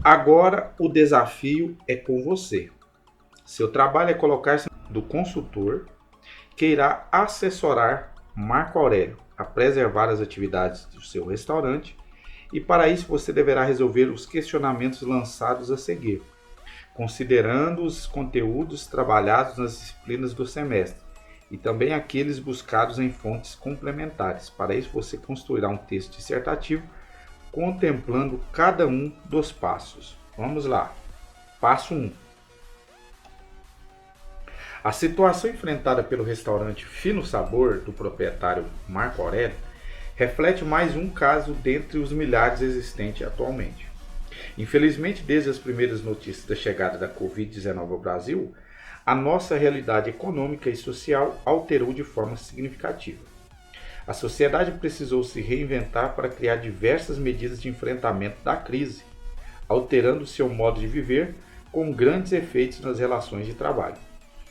Agora o desafio é com você. Seu trabalho é colocar-se do consultor que irá assessorar Marco Aurélio a preservar as atividades do seu restaurante e para isso você deverá resolver os questionamentos lançados a seguir, considerando os conteúdos trabalhados nas disciplinas do semestre e também aqueles buscados em fontes complementares. Para isso você construirá um texto dissertativo contemplando cada um dos passos. Vamos lá. Passo 1. A situação enfrentada pelo restaurante Fino Sabor do proprietário Marco Aurélio reflete mais um caso dentre os milhares existentes atualmente. Infelizmente, desde as primeiras notícias da chegada da Covid-19 ao Brasil, a nossa realidade econômica e social alterou de forma significativa. A sociedade precisou se reinventar para criar diversas medidas de enfrentamento da crise, alterando seu modo de viver com grandes efeitos nas relações de trabalho.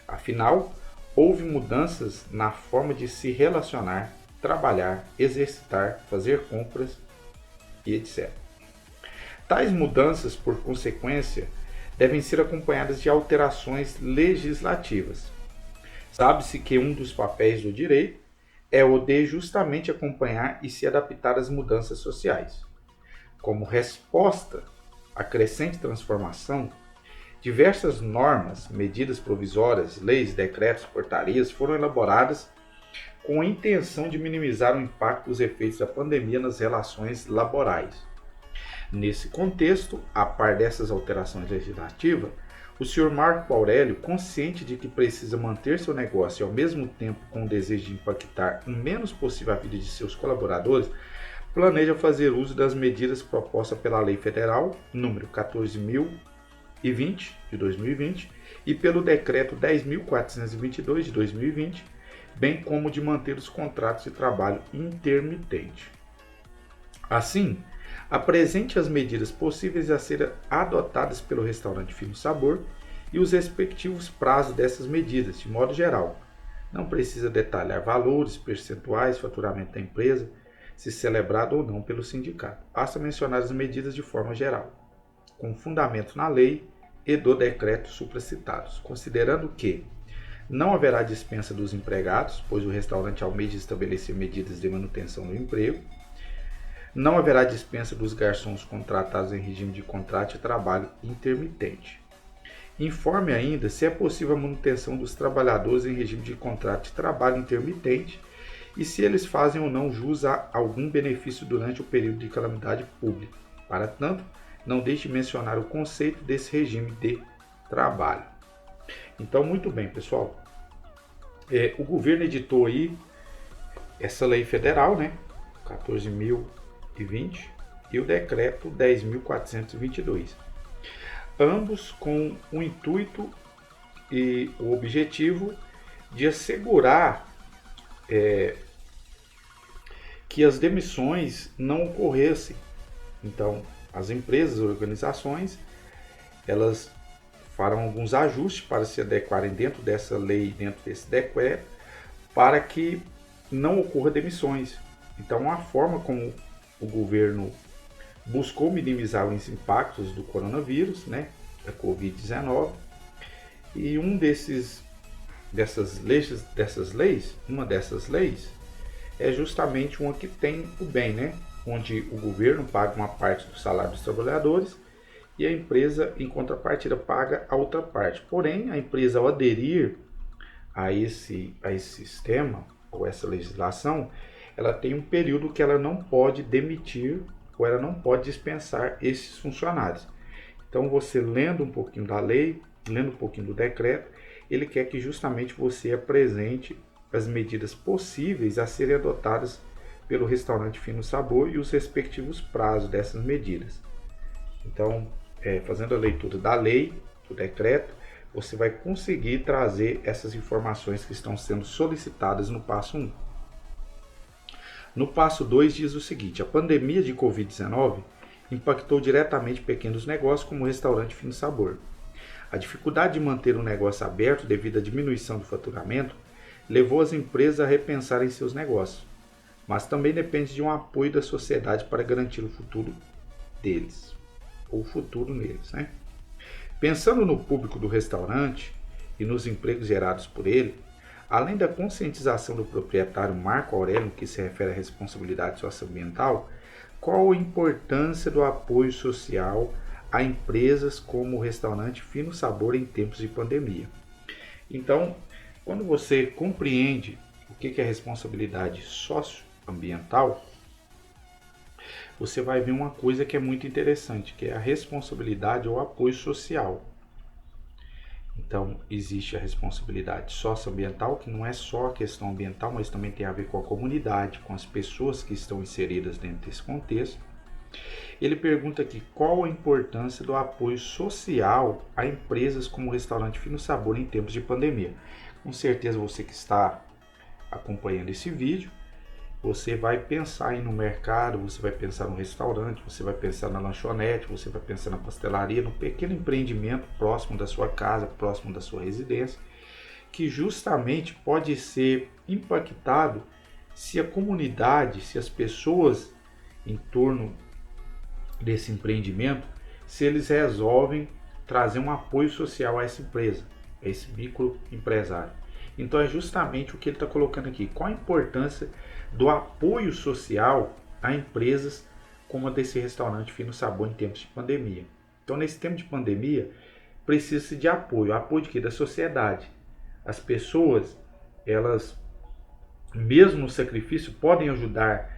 Afinal, houve mudanças na forma de se relacionar, trabalhar, exercitar, fazer compras e etc. Tais mudanças, por consequência, devem ser acompanhadas de alterações legislativas. Sabe-se que um dos papéis do direito é o de justamente acompanhar e se adaptar às mudanças sociais. Como resposta à crescente transformação, diversas normas, medidas provisórias, leis, decretos, portarias foram elaboradas com a intenção de minimizar o impacto dos efeitos da pandemia nas relações laborais. Nesse contexto, a par dessas alterações legislativas, o Sr. Marco Aurélio, consciente de que precisa manter seu negócio e ao mesmo tempo com o desejo de impactar o menos possível a vida de seus colaboradores, planeja fazer uso das medidas propostas pela Lei Federal número 14.020 de 2020 e pelo Decreto 10.422 de 2020, bem como de manter os contratos de trabalho intermitente. Assim, apresente as medidas possíveis a serem adotadas pelo restaurante Fino Sabor e os respectivos prazos dessas medidas, de modo geral. Não precisa detalhar valores, percentuais, faturamento da empresa, se celebrado ou não pelo sindicato. Basta mencionar as medidas de forma geral, com fundamento na lei e do decreto supracitados, considerando que não haverá dispensa dos empregados, pois o restaurante almeja estabelecer medidas de manutenção do emprego. Não haverá dispensa dos garçons contratados em regime de contrato de trabalho intermitente. Informe ainda se é possível a manutenção dos trabalhadores em regime de contrato de trabalho intermitente e se eles fazem ou não jus a algum benefício durante o período de calamidade pública. Para tanto, não deixe de mencionar o conceito desse regime de trabalho. Então, muito bem, pessoal. O governo editou aí essa lei federal, né? 14.020 e o decreto 10.422. Ambos com o intuito e o objetivo de assegurar que as demissões não ocorressem. Então, as empresas, organizações, elas farão alguns ajustes para se adequarem dentro dessa lei, dentro desse decreto, para que não ocorra demissões. Então, a forma como o governo buscou minimizar os impactos do coronavírus, né, da Covid-19, e uma dessas leis é justamente uma que tem o bem, né, onde o governo paga uma parte do salário dos trabalhadores e a empresa, em contrapartida, paga a outra parte. Porém, a empresa, ao aderir a esse sistema, ou essa legislação, ela tem um período que ela não pode demitir ou ela não pode dispensar esses funcionários. Então, você lendo um pouquinho da lei, lendo um pouquinho do decreto, ele quer que justamente você apresente as medidas possíveis a serem adotadas pelo restaurante Fino Sabor e os respectivos prazos dessas medidas. Então, fazendo a leitura da lei, do decreto, você vai conseguir trazer essas informações que estão sendo solicitadas no passo 1. No passo 2 diz o seguinte: a pandemia de Covid-19 impactou diretamente pequenos negócios como o restaurante Fino Sabor. A dificuldade de manter o negócio aberto devido à diminuição do faturamento levou as empresas a repensarem seus negócios, mas também depende de um apoio da sociedade para garantir o futuro deles. ou o futuro neles, né? Pensando no público do restaurante e nos empregos gerados por ele, além da conscientização do proprietário Marco Aurélio, que se refere à responsabilidade socioambiental, qual a importância do apoio social a empresas como o restaurante Fino Sabor em tempos de pandemia? Então, quando você compreende o que é responsabilidade socioambiental, você vai ver uma coisa que é muito interessante, que é a responsabilidade ou apoio social. Então, existe a responsabilidade socioambiental, que não é só a questão ambiental, mas também tem a ver com a comunidade, com as pessoas que estão inseridas dentro desse contexto. Ele pergunta aqui qual a importância do apoio social a empresas como o restaurante Fino Sabor em tempos de pandemia. Com certeza você que está acompanhando esse vídeo, você vai pensar aí no mercado, você vai pensar no restaurante, você vai pensar na lanchonete, você vai pensar na pastelaria, no pequeno empreendimento próximo da sua casa, próximo da sua residência, que justamente pode ser impactado se a comunidade, se as pessoas em torno desse empreendimento, se eles resolvem trazer um apoio social a essa empresa, a esse microempresário. Então é justamente o que ele está colocando aqui. Qual a importância do apoio social a empresas como a desse restaurante Fino Sabor em tempos de pandemia? Então, nesse tempo de pandemia, precisa-se de apoio. Apoio de quê? Da sociedade. As pessoas, elas, mesmo no sacrifício, podem ajudar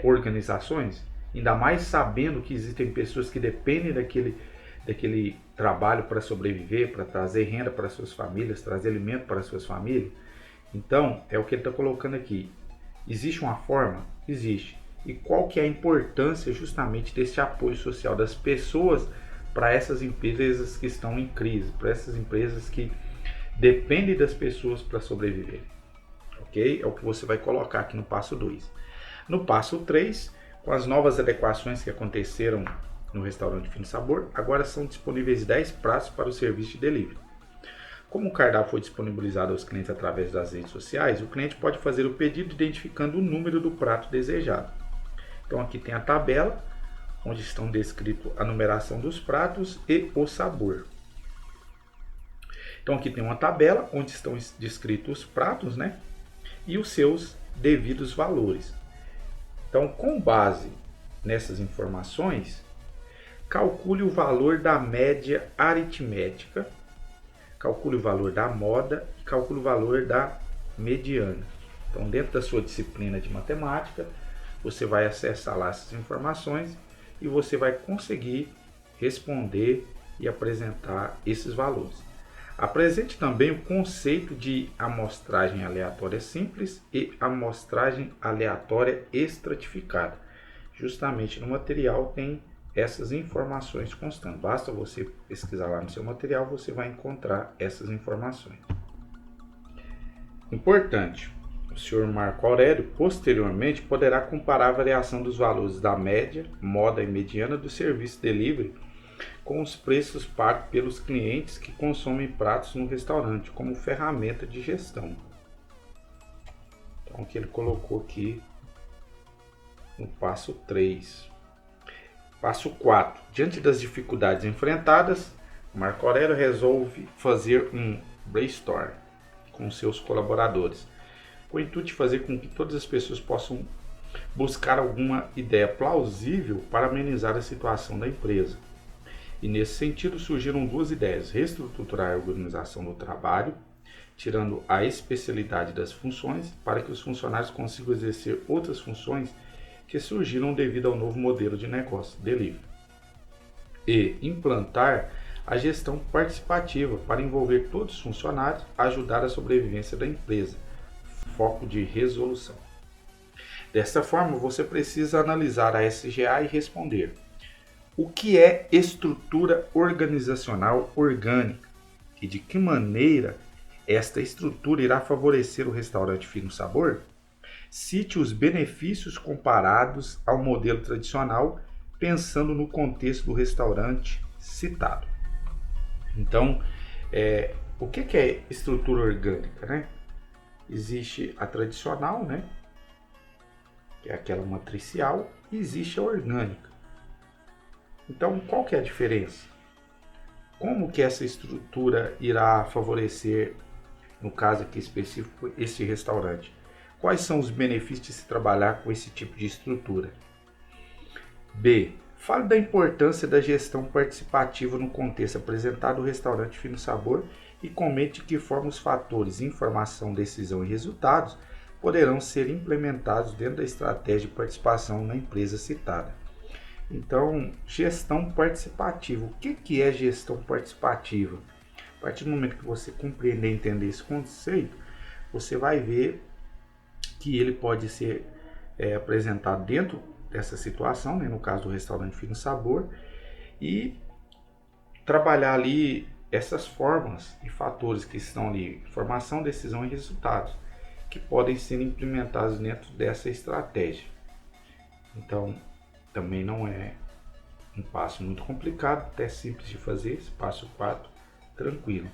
organizações, ainda mais sabendo que existem pessoas que dependem daquele trabalho para sobreviver, para trazer renda para suas famílias, trazer alimento para suas famílias. Então, é o que ele está colocando aqui. Existe uma forma? Existe. E qual que é a importância justamente desse apoio social das pessoas para essas empresas que estão em crise, para essas empresas que dependem das pessoas para sobreviver? Ok? É o que você vai colocar aqui no passo 2. No passo 3, com as novas adequações que aconteceram no restaurante Fino Sabor, agora são disponíveis 10 pratos para o serviço de delivery. Como o cardápio foi disponibilizado aos clientes através das redes sociais, o cliente pode fazer o pedido identificando o número do prato desejado. Então aqui tem a tabela, onde estão descritos a numeração dos pratos e o sabor. Então aqui tem uma tabela, onde estão descritos os pratos, né? E os seus devidos valores. Então, com base nessas informações, calcule o valor da média aritmética, calcule o valor da moda e calcule o valor da mediana. Então, dentro da sua disciplina de matemática, você vai acessar lá essas informações e você vai conseguir responder e apresentar esses valores. Apresente também o conceito de amostragem aleatória simples e amostragem aleatória estratificada. Justamente no material tem essas informações constantes. Basta você pesquisar lá no seu material, você vai encontrar essas informações. Importante, o senhor Marco Aurélio posteriormente poderá comparar a variação dos valores da média, moda e mediana do serviço delivery com os preços pagos pelos clientes que consomem pratos no restaurante como ferramenta de gestão. Então, o que ele colocou aqui no passo 3. Passo 4. Diante das dificuldades enfrentadas, Marco Aurélio resolve fazer um brainstorm com seus colaboradores, com o intuito de fazer com que todas as pessoas possam buscar alguma ideia plausível para amenizar a situação da empresa. E nesse sentido surgiram duas ideias: reestruturar a organização do trabalho, tirando a especialidade das funções, para que os funcionários consigam exercer outras funções que surgiram devido ao novo modelo de negócio, delivery. E implantar a gestão participativa para envolver todos os funcionários, ajudar a sobrevivência da empresa, foco de resolução. Desta forma, você precisa analisar a SGA e responder: o que é estrutura organizacional orgânica e de que maneira esta estrutura irá favorecer o restaurante Fino Sabor? Cite os benefícios comparados ao modelo tradicional, pensando no contexto do restaurante citado. Então, o que é estrutura orgânica, né? Existe a tradicional, né? Que é aquela matricial, e existe a orgânica. Então, qual que é a diferença? Como que essa estrutura irá favorecer, no caso aqui específico, esse restaurante? Quais são os benefícios de se trabalhar com esse tipo de estrutura? B. Fale da importância da gestão participativa no contexto apresentado do restaurante Fino Sabor e comente de que forma os fatores informação, decisão e resultados poderão ser implementados dentro da estratégia de participação na empresa citada. Então, gestão participativa. O que é gestão participativa? A partir do momento que você compreender e entender esse conceito, você vai ver que ele pode ser apresentado dentro dessa situação, né, no caso do restaurante Fino Sabor, e trabalhar ali essas formas e fatores que estão ali, informação, decisão e resultados, que podem ser implementados dentro dessa estratégia. Então, também não é um passo muito complicado, até simples de fazer, esse passo 4, tranquilo.